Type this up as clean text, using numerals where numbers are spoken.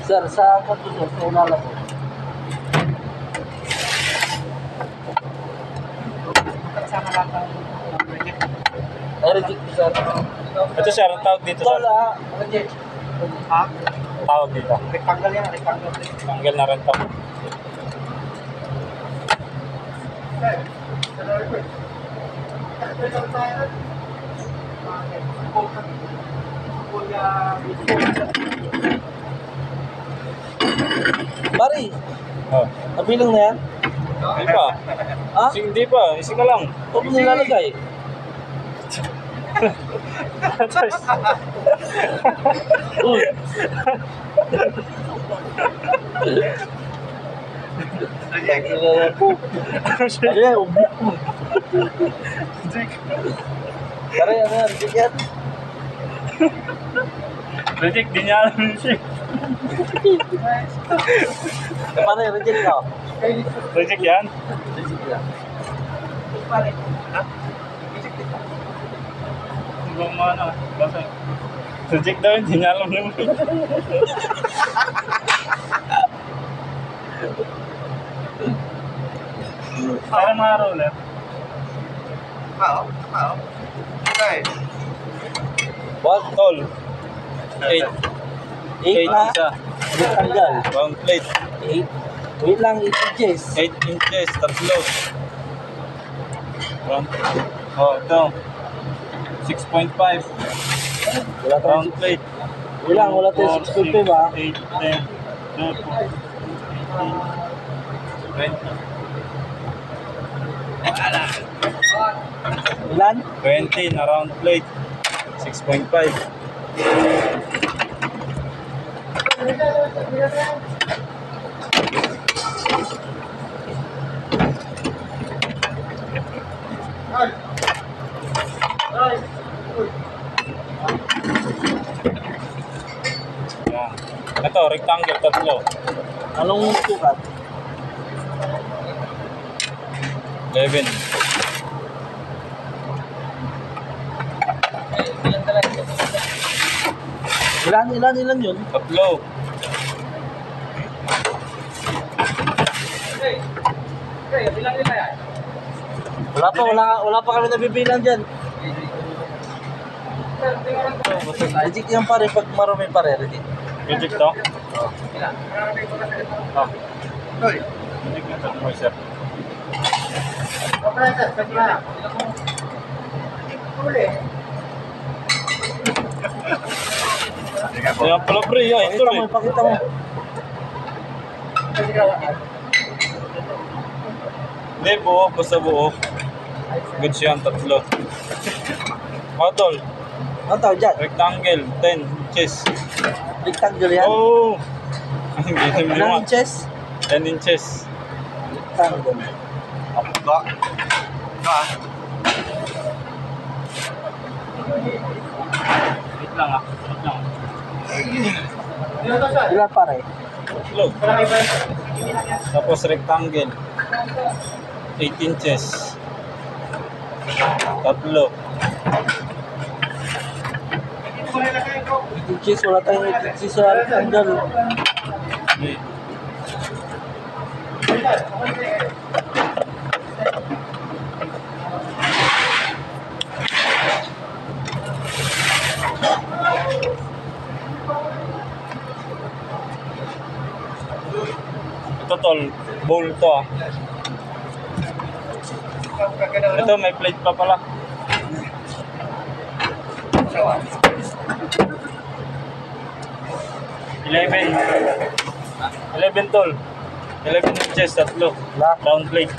Sir, sa condition, sa ilalim po. Kasama lang ang reject. Ay, reject po, sir. Ito sir, ang tawag dito Tol, sir. reject. Ha? Tawag dito. Rectangle yan, rectangle. Tanggal na rin to. Pari, Oh. nabilang na yan? Hindi pa. Ha? Hindi pa. Isa ka lang. Huwag mo nilalagay. Uy. Ano yan? Ubik mo. Pare, ano yan? Reject yan? Reject, di niya alam yung shit. Paano yung reject ka? Reject yan? Reject yan. Ibang mga ano. Basta. Reject daw, hindi niya alam yung shit. Para mga roller. Okay. What? Tol. 8. 8 na? isa. Tanggal. Round plate. 8. Wait lang, 8 inches. 8 inches. Tatlo. Round. Oh, ito. 6.5. Wala Round tayong plate. wala tayong 6.5 ha. 8, 10, 12, 20. Ilan? 20 na round plate. 6.5. Yan. Ito, rectangle, tatlo. Anong sukat? 11. Ilan yun? Tatlo. Wala pa kami nabibilang dyan. Reject yan pare, pag marumi pare, reject. Reject to? Oh. Reject na tatlo, sir. Kaya pala pre, ito Pakita rin. mo, pakita mo. Hindi, buo, basta buo. Good siya ang tatlo. Model, Ano tawag dyan? rectangle, 10 inches. Rectangle yan? Oh! Hindi naman Ilang naman. inches? 10 inches. Rectangle. Wait lang ah. Wait lang. Ilan pare? Tatlo. Tapos rectangle. 8 inches. Tatlo. 8 inches, wala tayong 8 inches sa rectangle. Okay. Ito tol, bowl to ah. Ito may plate pa pala. 11 tol. 11 inches, tatlo. Wala. Round plate.